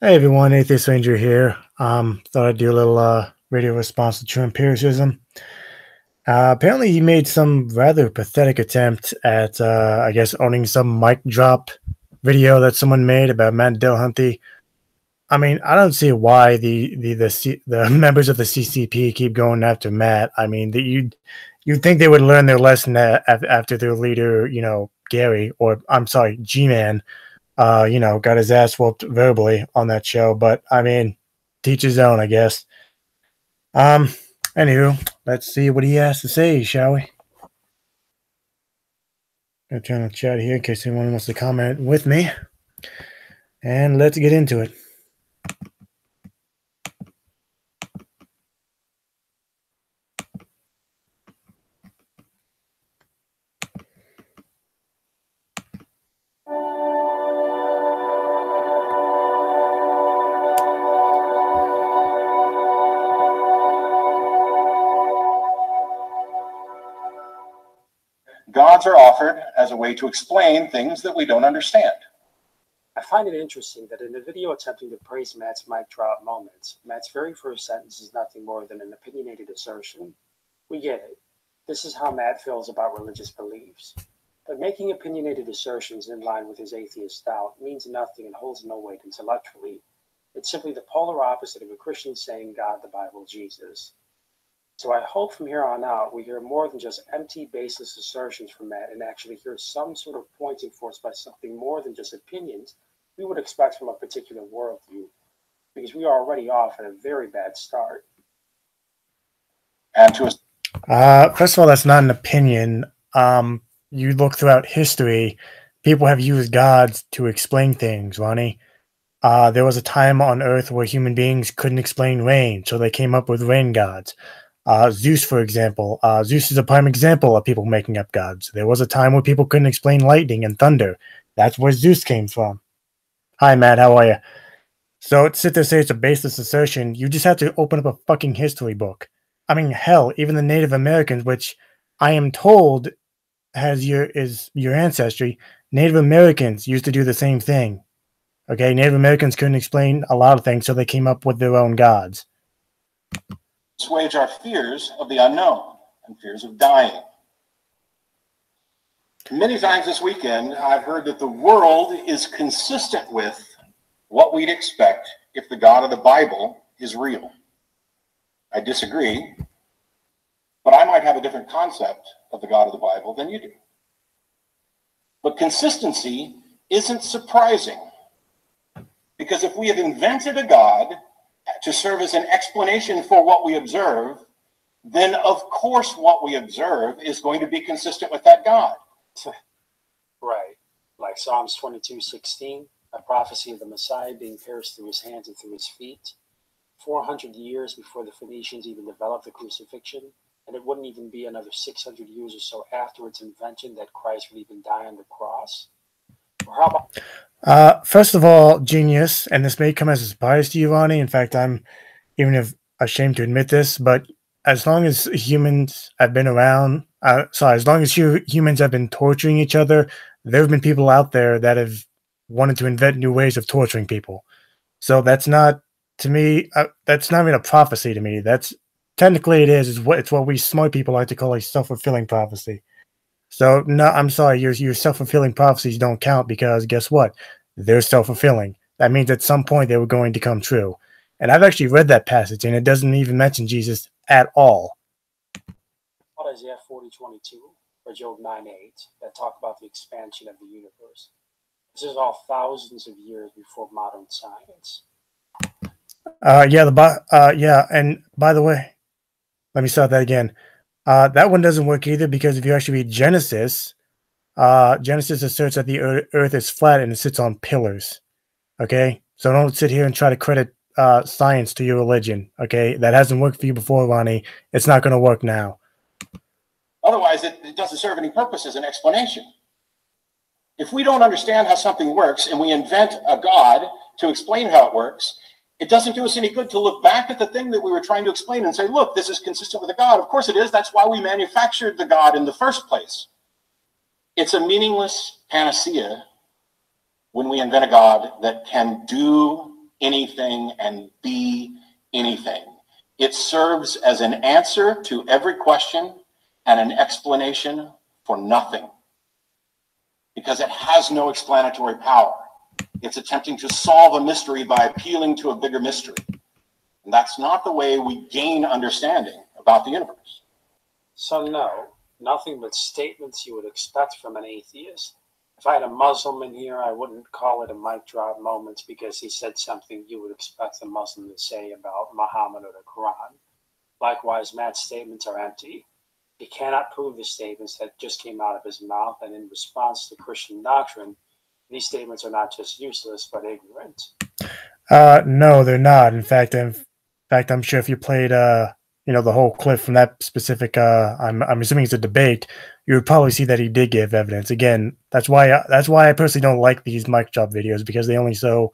Hey everyone, Atheist Ranger here. Thought I'd do a little radio response to True Empiricism. Apparently, he made some rather pathetic attempt at, I guess, owning some mic drop video that someone made about Matt Dillahunty. I mean, I don't see why the members of the CCP keep going after Matt. I mean, you'd think they would learn their lesson after their leader, Gary, or I'm sorry, G-Man, got his ass whooped verbally on that show. But I mean, teach his own, I guess. Um, Anywho, let's see what he has to say, shall we? Gonna turn the chat here in case anyone wants to comment with me, and let's get into it. Gods are offered as a way to explain things that we don't understand. I find it interesting that in the video attempting to praise Matt's mic drop moments, Matt's very first sentence is nothing more than an opinionated assertion. We get it. This is how Matt feels about religious beliefs. But making opinionated assertions in line with his atheist style means nothing and holds no weight intellectually. It's simply the polar opposite of a Christian saying God, the Bible, Jesus. So I hope from here on out we hear more than just empty, baseless assertions from Matt and actually hear some sort of pointing force by something more than just opinions we would expect from a particular worldview, because we are already off at a very bad start. And to First of all, that's not an opinion. You look throughout history, people have used gods to explain things, Ronnie. There was a time on Earth where human beings couldn't explain rain, so they came up with rain gods. Zeus, for example. Zeus is a prime example of people making up gods. There was a time where people couldn't explain lightning and thunder. That's where Zeus came from. Hi, Matt. How are you? So to sit there and say it's a baseless assertion, you just have to open up a fucking history book. I mean, hell, even the Native Americans, which I am told is your ancestry, Native Americans used to do the same thing. Okay, Native Americans couldn't explain a lot of things, so they came up with their own gods. assuage our fears of the unknown and fears of dying. Many times this weekend, I've heard that the world is consistent with what we'd expect if the God of the Bible is real. I disagree, but I might have a different concept of the God of the Bible than you do. But consistency isn't surprising, because if we have invented a God to serve as an explanation for what we observe, then of course what we observe is going to be consistent with that God. Right, like Psalms 22:16, a prophecy of the Messiah being pierced through his hands and through his feet, 400 years before the Phoenicians even developed the crucifixion, and it wouldn't even be another 600 years or so after its invention that Christ would even die on the cross. Or how about First of all, genius, and this may come as a surprise to you, Ronnie. In fact, I'm even if ashamed to admit this, but as long as humans have been around, as long as humans have been torturing each other, there have been people out there that have wanted to invent new ways of torturing people. So that's not, to me, that's not even a prophecy to me. That's technically it is. It's what we smart people like to call a self-fulfilling prophecy. So no, I'm sorry, your self-fulfilling prophecies don't count because guess what? They're self-fulfilling. That means at some point they were going to come true. And I've actually read that passage, and it doesn't even mention Jesus at all. Isaiah 40:22 or Job 9:8 that talk about the expansion of the universe? This is all thousands of years before modern science. Yeah, and by the way, let me start that again. That one doesn't work either because if you actually read Genesis, Genesis asserts that the Earth is flat and it sits on pillars. Okay, so don't sit here and try to credit science to your religion. Okay, that hasn't worked for you before, Ronnie. It's not going to work now. Otherwise, it doesn't serve any purpose as an explanation. If we don't understand how something works and we invent a God to explain how it works, it doesn't do us any good to look back at the thing that we were trying to explain and say, look, this is consistent with a God. Of course it is. That's why we manufactured the God in the first place. It's a meaningless panacea when we invent a God that can do anything, and be anything. It serves as an answer to every question and an explanation for nothing, because it has no explanatory power. It's attempting to solve a mystery by appealing to a bigger mystery. And that's not the way we gain understanding about the universe. So no, nothing but statements you would expect from an atheist. If I had a Muslim in here, I wouldn't call it a mic drop moment because he said something you would expect a Muslim to say about Muhammad or the Quran. Likewise, Matt's statements are empty. He cannot prove the statements that just came out of his mouth, and in response to Christian doctrine, these statements are not just useless, but ignorant. No, they're not. In fact, I'm sure if you played, the whole clip from that specific, I'm assuming it's a debate, you would probably see that he did give evidence. Again, that's why I personally don't like these mic drop videos, because they only show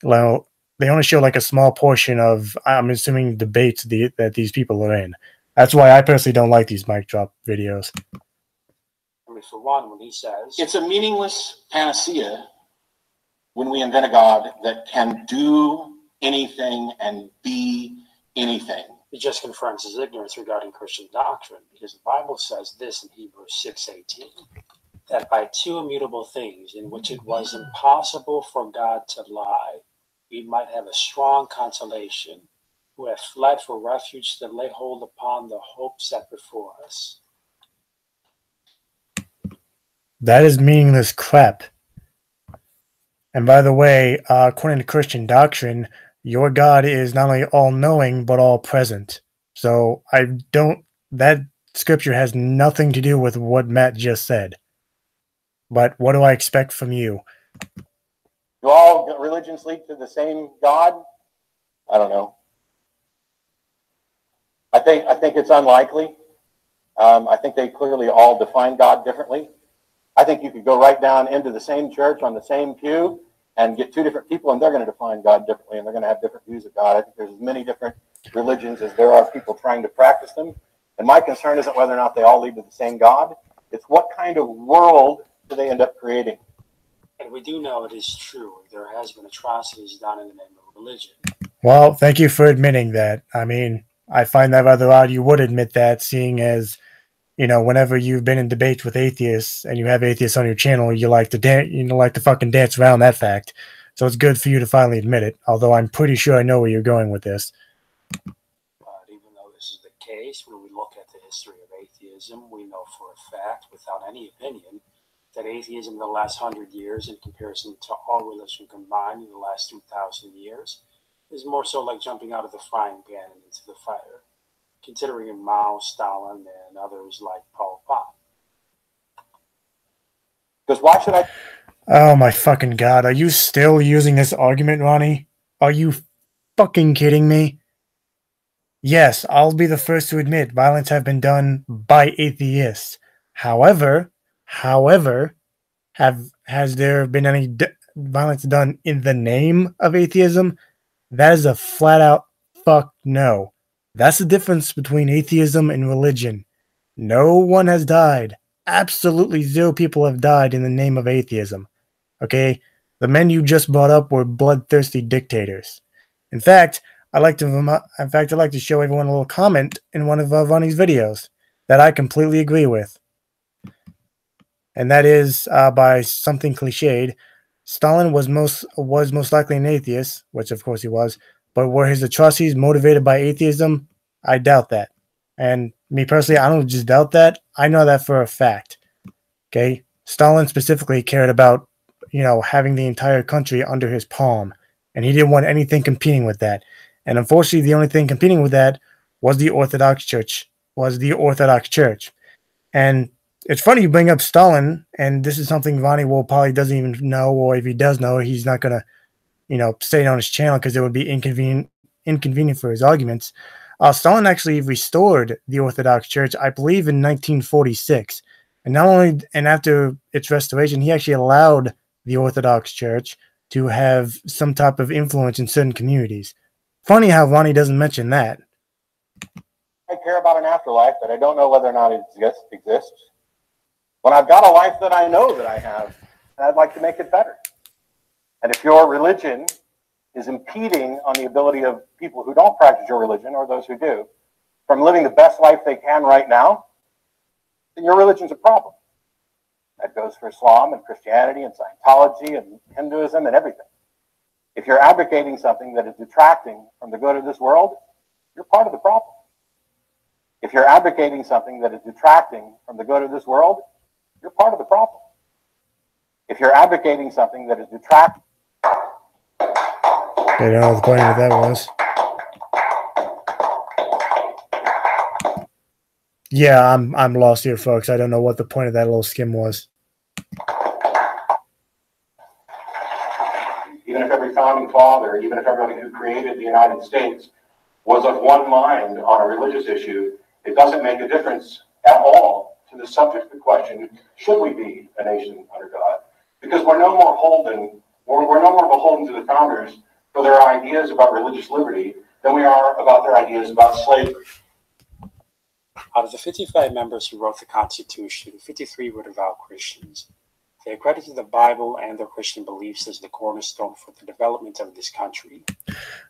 like a small portion of, I'm assuming, debates that these people are in. That's why I personally don't like these mic drop videos. I mean, for one, when he says it's a meaningless panacea when we invent a God that can do anything and be anything. He just confirms his ignorance regarding Christian doctrine, because the Bible says this in Hebrews 6:18, that by two immutable things in which it was impossible for God to lie, we might have a strong consolation, who have fled for refuge to lay hold upon the hope set before us. That is meaningless crap. And by the way, according to Christian doctrine, your God is not only all-knowing, but all-present. So that scripture has nothing to do with what Matt just said. But what do I expect from you? Do all religions lead to the same God? I don't know. I think it's unlikely. I think they clearly all define God differently. I think you could go right down into the same church on the same pew and get two different people, and they're going to define God differently, and they're going to have different views of God. I think there's as many different religions as there are people trying to practice them. And my concern isn't whether or not they all lead to the same God. It's what kind of world do they end up creating. And we do know it is true. There has been atrocities done in the name of religion. Well, thank you for admitting that. I mean, I find that rather odd you would admit that, seeing as, whenever you've been in debates with atheists and you have atheists on your channel, you like to fucking dance around that fact. So it's good for you to finally admit it, although I'm pretty sure I know where you're going with this. But even though this is the case, when we look at the history of atheism, we know for a fact, without any opinion, that atheism in the last 100 years, in comparison to all religion combined in the last 2,000 years, is more so like jumping out of the frying pan and into the fire, considering Mao, Stalin, and others like Pol Pot. Because why should I? Oh my fucking God. Are you still using this argument, Ronnie? Are you fucking kidding me? Yes, I'll be the first to admit violence have been done by atheists. However, has there been any violence done in the name of atheism? That is a flat out fuck no. That's the difference between atheism and religion. No one has died. Absolutely zero people have died in the name of atheism. Okay? The men you just brought up were bloodthirsty dictators. In fact, I'd like to show everyone a little comment in one of Ronnie's videos that I completely agree with. And that is by something cliched. Stalin was most likely an atheist, which of course he was, but were his atrocities motivated by atheism? I doubt that. And me personally, I don't just doubt that. I know that for a fact. Okay? Stalin specifically cared about, having the entire country under his palm, and he didn't want anything competing with that. And unfortunately, the only thing competing with that was the Orthodox Church. And it's funny you bring up Stalin, and this is something Ronnie probably doesn't even know, or if he does know, he's not going to, say it on his channel because it would be inconvenient for his arguments. Stalin actually restored the Orthodox Church, I believe, in 1946. And after its restoration, he actually allowed the Orthodox Church to have some type of influence in certain communities. Funny how Ronnie doesn't mention that. I care about an afterlife that I don't know whether or not it exists. When I've got a life that I know that I have, I'd like to make it better. And if your religion is impeding on the ability of people who don't practice your religion, or those who do, from living the best life they can right now, then your religion's a problem. That goes for Islam and Christianity and Scientology and Hinduism and everything. If you're advocating something that is detracting from the good of this world, you're part of the problem. If you're advocating something that is detracting from the good of this world, you're part of the problem. If you're advocating something that is detracting... I don't know what the point of that was. Yeah, I'm lost here, folks. I don't know what the point of that little skim was. Even if every founding father, even if everybody who created the United States was of one mind on a religious issue, it doesn't make a difference at all to the subject of the question, should we be a nation under God? Because we're no more beholden to the founders for their ideas about religious liberty than we are about their ideas about slavery. Out of the 55 members who wrote the Constitution, 53 were devout Christians. They accredited the Bible and their Christian beliefs as the cornerstone for the development of this country.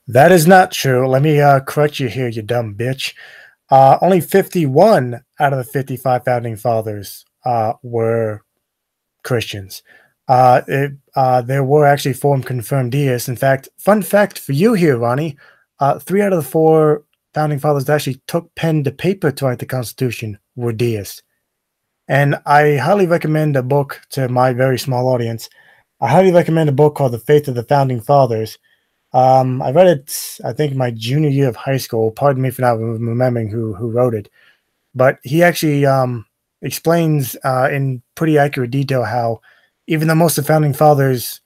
That is not true. Let me correct you here, you dumb bitch. Only 51 out of the 55 founding fathers were Christians. There were actually 4 confirmed deists. In fact, fun fact for you here, Ronnie, 3 out of the 4 founding fathers that actually took pen to paper to write the Constitution were deists. And I highly recommend a book to my very small audience. I highly recommend a book called The Faith of the Founding Fathers. I read it, I think, my junior year of high school. Pardon me for not remembering who wrote it. But he actually explains in pretty accurate detail how even though most of the founding fathers,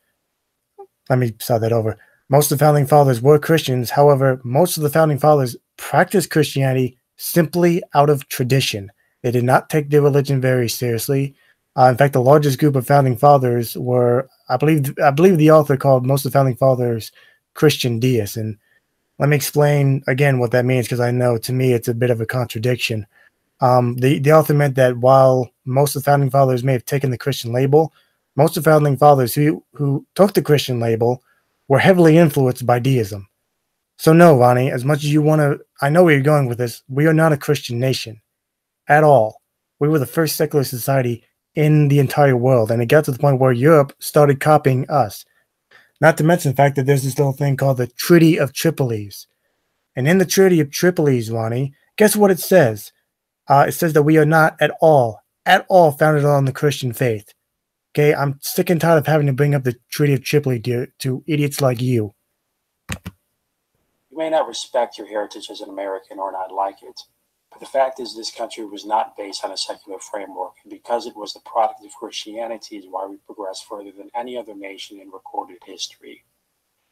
let me start that over. Most of the founding fathers were Christians. However, most of the founding fathers practiced Christianity simply out of tradition. They did not take their religion very seriously. In fact, the largest group of founding fathers were, I believe the author called most of the founding fathers Christian deists. And let me explain again what that means, because I know to me it's a bit of a contradiction. The author meant that while most of the founding fathers may have taken the Christian label, most of the founding fathers who took the Christian label were heavily influenced by deism. So no, Ronnie, as much as you want to, I know where you're going with this, we are not a Christian nation at all. We were the first secular society in the entire world, and it got to the point where Europe started copying us. Not to mention the fact that there's this little thing called the Treaty of Tripoli's. And in the Treaty of Tripoli's, Ronnie, guess what it says? It says that we are not at all founded on the Christian faith. Okay, I'm sick and tired of having to bring up the Treaty of Tripoli to idiots like you. You may not respect your heritage as an American or not like it, but the fact is this country was not based on a secular framework, and because it was the product of Christianity is why we progressed further than any other nation in recorded history.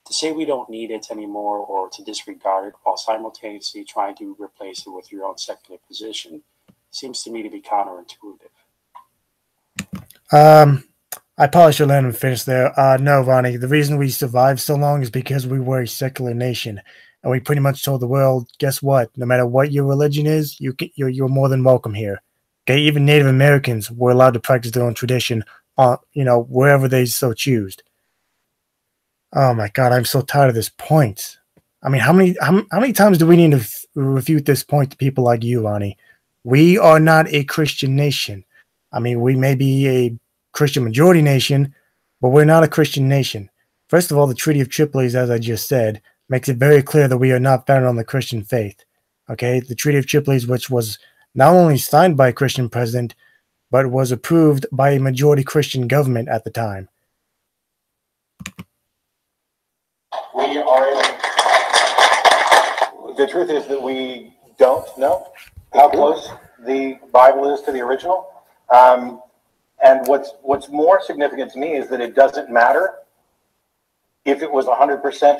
To say we don't need it anymore or to disregard it while simultaneously trying to replace it with your own secular position seems to me to be counterintuitive. I probably should let him finish there. No, Ronnie, the reason we survived so long is because we were a secular nation. And we pretty much told the world, guess what? No matter what your religion is, you're more than welcome here. Okay, even Native Americans were allowed to practice their own tradition, wherever they so choose. Oh my God, I'm so tired of this point. I mean, how many times do we need to refute this point to people like you, Ronnie? We are not a Christian nation. I mean, we may be a Christian majority nation, but we're not a Christian nation. First of all, the Treaty of Tripoli's, as I just said, makes it very clear that we are not founded on the Christian faith. Okay, the Treaty of Tripoli's, which was not only signed by a Christian president, but was approved by a majority Christian government at the time. The truth is that we don't know how close the Bible is to the original. And what's more significant to me is that it doesn't matter if it was 100%,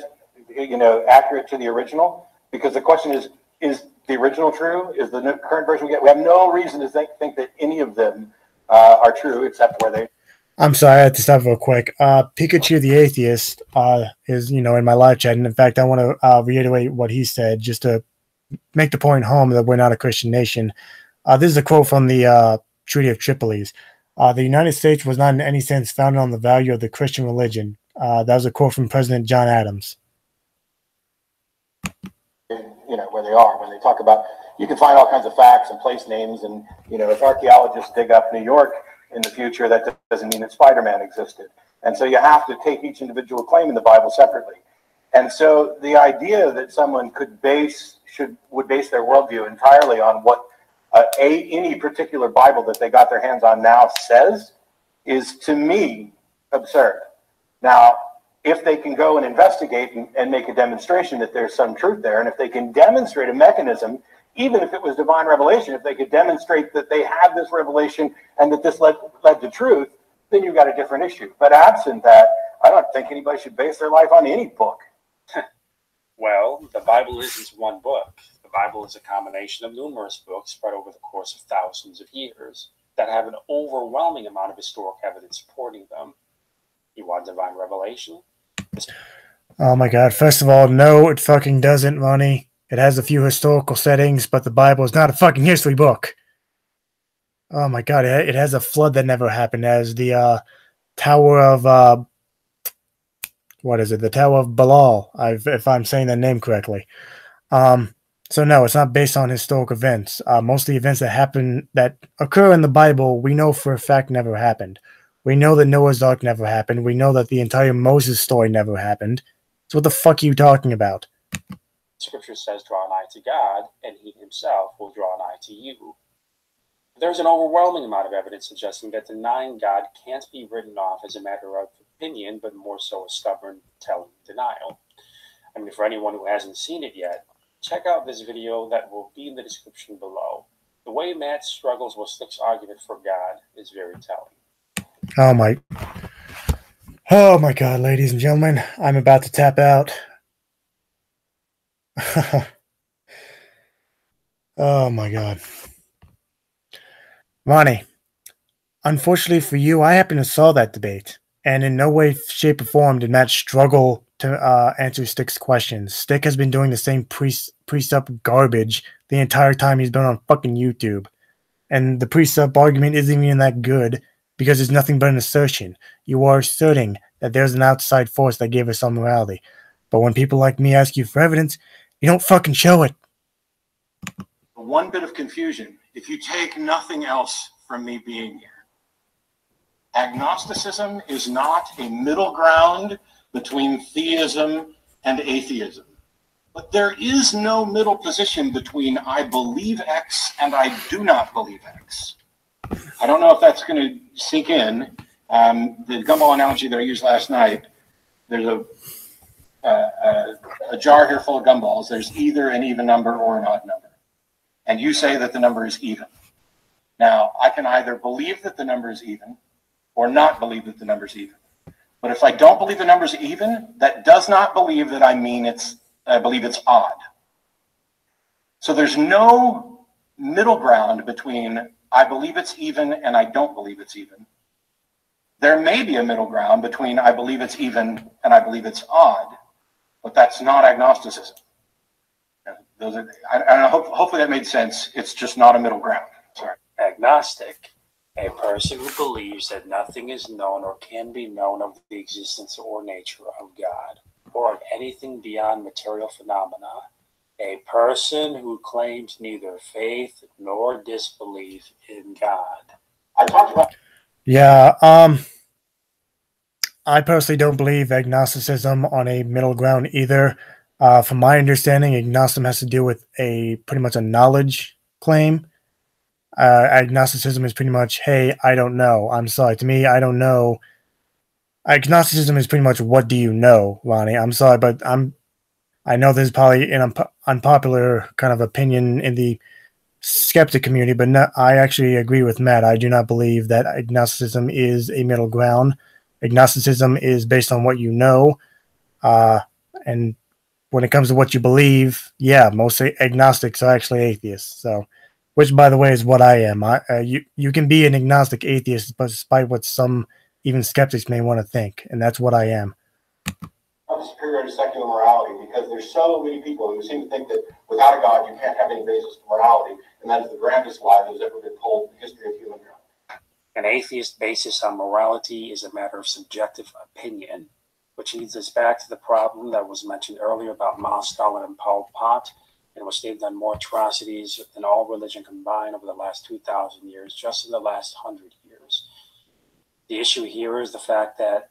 accurate to the original, because the question is the original true? Is the current version we get? We have no reason to think that any of them are true, except where they. I'm sorry, I had to stop real quick. Pikachu the Atheist is, in my live chat, and in fact, I want to reiterate what he said just to make the point home that we're not a Christian nation. This is a quote from the Treaty of Tripoli's. The United States was not in any sense founded on the value of the Christian religion. That was a quote from President John Adams. where they are. When they talk about, you can find all kinds of facts and place names, and if archaeologists dig up New York in the future, that doesn't mean that Spider-Man existed. And so you have to take each individual claim in the Bible separately. And so the idea that someone would base their worldview entirely on what any particular Bible that they got their hands on now says is, to me, absurd. Now, if they can go and investigate and make a demonstration that there's some truth there, and if they can demonstrate a mechanism, even if it was divine revelation, if they could demonstrate that they had this revelation and that this led to truth, then you've got a different issue. But absent that, I don't think anybody should base their life on any book. Well, the Bible isn't one book. The Bible is a combination of numerous books spread over the course of thousands of years that have an overwhelming amount of historic evidence supporting them. You want divine revelation? Oh my god. First of all, no, it fucking doesn't, Ronnie. It has a few historical settings, but the Bible is not a fucking history book. Oh my god, it has a flood that never happened. It has the Tower of... what is it? The Tower of Balal, if I'm saying that name correctly. So no, it's not based on historic events. Most of the events that occur in the Bible, we know for a fact never happened. We know that Noah's Ark never happened. We know that the entire Moses story never happened. So what the fuck are you talking about? Scripture says, draw nigh to God, and he himself will draw nigh to you. There's an overwhelming amount of evidence suggesting that denying God can't be written off as a matter of opinion, but more so a stubborn, telling denial. I mean, for anyone who hasn't seen it yet, check out this video that will be in the description below. The way Matt struggles with Slick's argument for God is very telling. Oh my god, ladies and gentlemen, I'm about to tap out. Oh my god. Ronnie, unfortunately for you, I happen to saw that debate, and in no way, shape, or form did Matt struggle to answer Stick's questions. Stick has been doing the same precept garbage the entire time he's been on fucking YouTube. And the precept argument isn't even that good because it's nothing but an assertion. You are asserting that there's an outside force that gave us some morality. But when people like me ask you for evidence, you don't fucking show it. One bit of confusion. If you take nothing else from me being here, agnosticism is not a middle ground between theism and atheism. But there is no middle position between I believe X and I do not believe X. I don't know if that's going to sink in. The gumball analogy that I used last night, there's a jar here full of gumballs. There's either an even number or an odd number. And you say that the number is even. Now, I can either believe that the number is even or not believe that the number is even. But if I don't believe the number is even, that does not believe that I believe it's odd. So there's no middle ground between I believe it's even and I don't believe it's even. There may be a middle ground between I believe it's even and I believe it's odd, but that's not agnosticism. Those are, I don't know, hopefully that made sense. It's just not a middle ground. Sorry. Agnostic, a person who believes that nothing is known or can be known of the existence or nature of God or of anything beyond material phenomena. A person who claims neither faith nor disbelief in God. I talked about. Yeah, I personally don't believe agnosticism on a middle ground either. From my understanding, agnosticism has to do with pretty much a knowledge claim. Agnosticism is pretty much, hey, I don't know. I'm sorry. To me, I don't know. Agnosticism is pretty much, what do you know, Ronnie? I'm sorry, but I know this is probably an unpopular kind of opinion in the skeptic community, but no, I actually agree with Matt. I do not believe that agnosticism is a middle ground. Agnosticism is based on what you know, and when it comes to what you believe, yeah, most agnostics are actually atheists. So, which, by the way, is what I am. You can be an agnostic atheist, but despite what some even skeptics may want to think, and that's what I am. Superior to secular morality, because there's so many people who seem to think that without a God you can't have any basis for morality, and that is the grandest lie that has ever been told in the history of humankind. An atheist basis on morality is a matter of subjective opinion, which leads us back to the problem that was mentioned earlier about Mao, Stalin, and Pol Pot. in which they've done more atrocities than all religion combined over the last 2,000 years, just in the last 100 years. The issue here is the fact that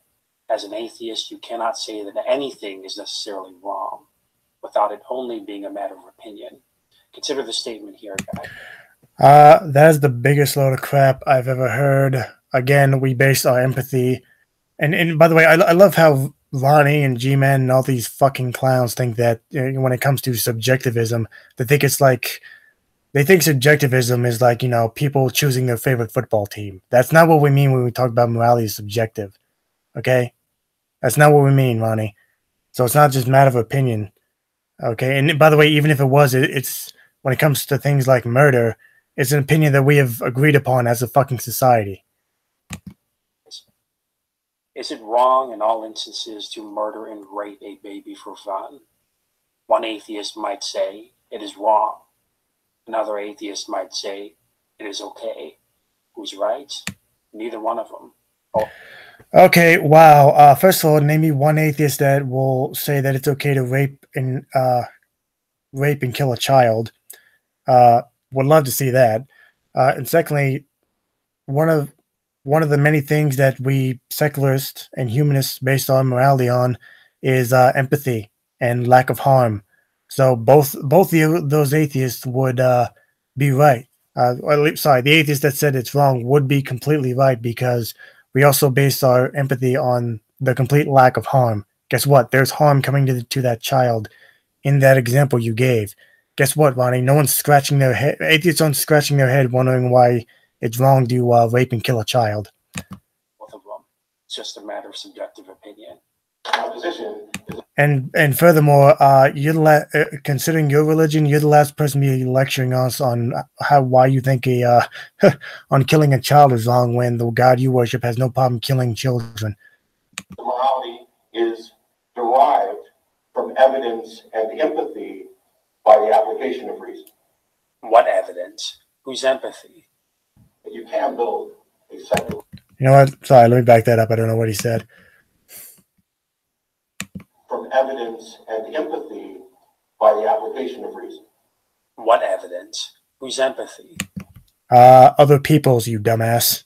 as an atheist, you cannot say that anything is necessarily wrong without it only being a matter of opinion. Consider the statement here, guy. That is the biggest load of crap I've ever heard. Again, we base our empathy. And by the way, I love how Ronnie and G-Man and all these fucking clowns think that when it comes to subjectivism, they think subjectivism is like, people choosing their favorite football team. That's not what we mean when we talk about morality is subjective. Okay? That's not what we mean, Ronnie. So it's not just a matter of opinion. Okay? And by the way, even if it was, it's when it comes to things like murder, it's an opinion that we have agreed upon as a fucking society. Is it wrong in all instances to murder and rape a baby for fun? One atheist might say it is wrong. Another atheist might say it is okay. Who's right? Neither one of them. Oh. Okay, wow. First of all, name me one atheist that will say that it's okay to rape and kill a child. Would love to see that. And secondly, one of the many things that we secularists and humanists base our morality on is empathy and lack of harm. So both those atheists would be right. The atheist that said it's wrong would be completely right because we also base our empathy on the complete lack of harm. Guess what? There's harm coming to that child in that example you gave. Guess what, Ronnie? No one's scratching their head. Atheists aren't scratching their head wondering why it's wrong to rape and kill a child. Both of them. It's just a matter of subjective opinion. And furthermore, considering your religion, you're the last person to be lecturing us on why you think on killing a child is wrong when the God you worship has no problem killing children. Morality is derived from evidence and empathy by the application of reason. What evidence? Whose empathy? You can build a secular. You know what? Sorry, let me back that up. I don't know what he said. From evidence and empathy by the application of reason. What evidence? Whose empathy? Other people's, you dumbass.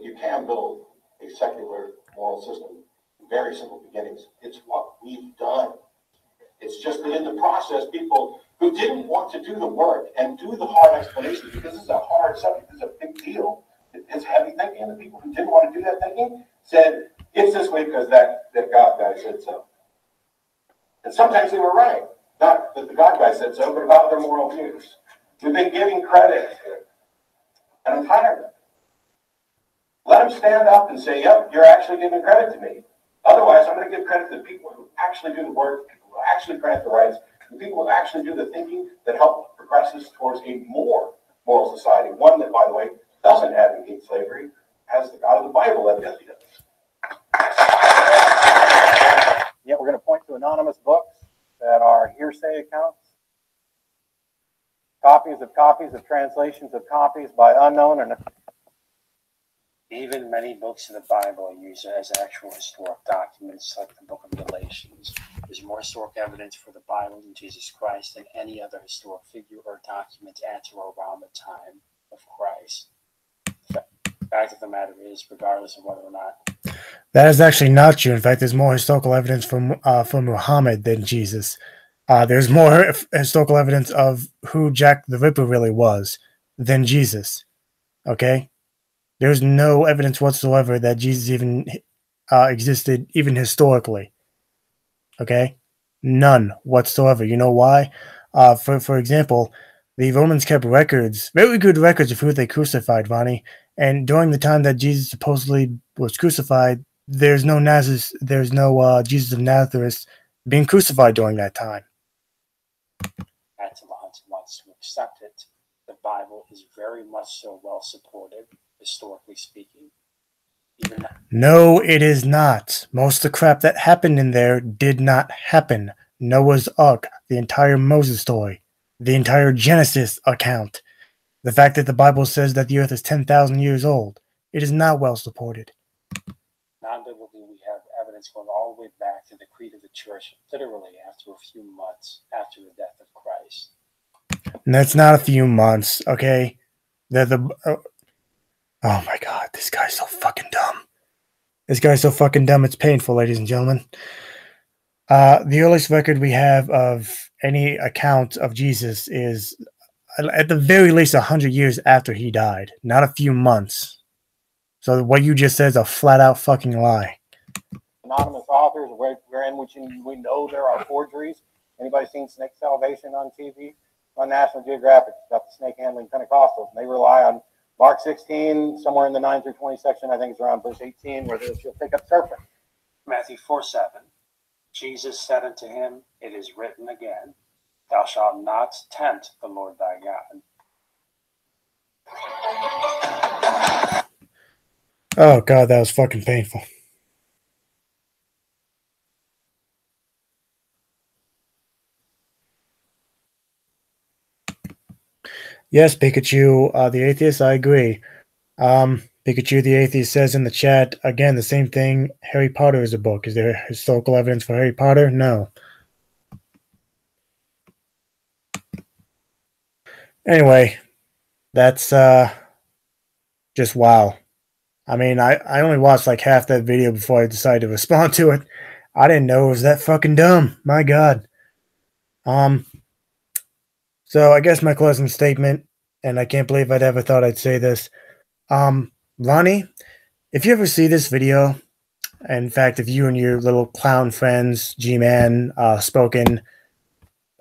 You can build a secular moral system. Very simple beginnings. It's what we've done. It's just that in the process, people who didn't want to do the work and do the hard explanations, because this is a hard subject, this is a big deal, it's heavy thinking, and the people who didn't want to do that thinking said, it's this way because that God guy said so. And sometimes they were right. Not that the God guy said so, but about their moral views. We've been giving credit, and I'm tired of it. Let them stand up and say, yep, you're actually giving credit to me. Otherwise, I'm going to give credit to the people who actually do the work, people who actually grant the rights, the people who actually do the thinking that help progress us towards a more moral society. One that, by the way, doesn't advocate slavery, has the God of the Bible evidently does. Yeah, we're going to point to anonymous books that are hearsay accounts, copies of translations of copies by unknown and even many books of the Bible are used as actual historic documents, like the book of Galatians. There's more historic evidence for the Bible than Jesus Christ than any other historic figure or document at or around the time of Christ. The fact of the matter is, regardless of whether or not that is actually not true. In fact, there's more historical evidence from Muhammad than Jesus. There's more historical evidence of who Jack the Ripper really was than Jesus. Okay? There's no evidence whatsoever that Jesus even existed, even historically. Okay? None whatsoever. You know why? For example, the Romans kept records, very good records of who they crucified, Ronnie. And during the time that Jesus supposedly was crucified, there's no Jesus of Nazareth being crucified during that time. Dillahunty wants to accept it. The Bible is very much so well supported, historically speaking. No, it is not. Most of the crap that happened in there did not happen. Noah's Ark, the entire Moses story, the entire Genesis account, the fact that the Bible says that the earth is 10,000 years old, it is not well supported. Non-biblically, we have evidence evidence going all the way back to the creed of the church, literally after a few months after the death of Christ. And that's not a few months, okay? Oh my God, this guy's so fucking dumb. This guy's so fucking dumb, it's painful, ladies and gentlemen. The earliest record we have of any account of Jesus is at the very least 100 years after he died, not a few months. So what you just said is a flat-out fucking lie. Anonymous authors, wherein which we know there are forgeries. Anybody seen Snake Salvation on TV? On National Geographic, it's got the snake handling Pentecostals, and they rely on Mark 16, somewhere in the 9 through 20 section, I think it's around verse 18, where she'll take up serpent. Matthew 4:7. Jesus said unto him, it is written again, thou shalt not tempt the Lord thy God. Oh God, that was fucking painful. Yes, Pikachu, the atheist, I agree. Pikachu the atheist says in the chat, again, the same thing, Harry Potter is a book. Is there historical evidence for Harry Potter? No. Anyway, that's just wow. I mean, I only watched like half that video before I decided to respond to it. I didn't know it was that fucking dumb. My God. So I guess my closing statement, and I can't believe I'd ever thought I'd say this. Ronnie, if you ever see this video, in fact, if you and your little clown friends, G-Man, spoken,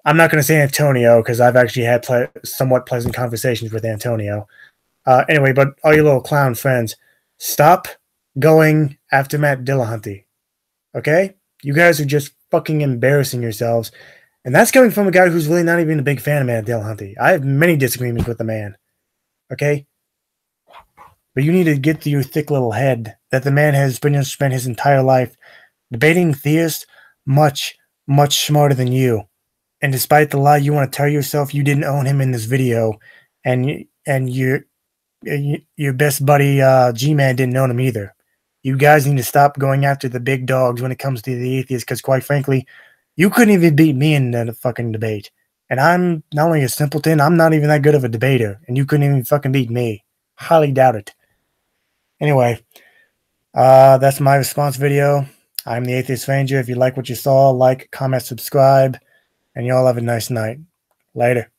I'm not going to say Antonio because I've actually had somewhat pleasant conversations with Antonio. Anyway, but all your little clown friends, stop going after Matt Dillahunty. Okay? You guys are just fucking embarrassing yourselves. And that's coming from a guy who's really not even a big fan of Matt Dillahunty. I have many disagreements with the man. Okay? But you need to get to your thick little head that the man has spent his entire life debating theists much, much smarter than you. And despite the lie you want to tell yourself, you didn't own him in this video. And your best buddy G-Man didn't own him either. You guys need to stop going after the big dogs when it comes to the atheists, because quite frankly, you couldn't even beat me in the fucking debate. And I'm not only a simpleton, I'm not even that good of a debater. And you couldn't even fucking beat me. Highly doubt it. Anyway, that's my response video. I'm the Atheist Ranger. If you like what you saw, like, comment, subscribe. And y'all have a nice night. Later.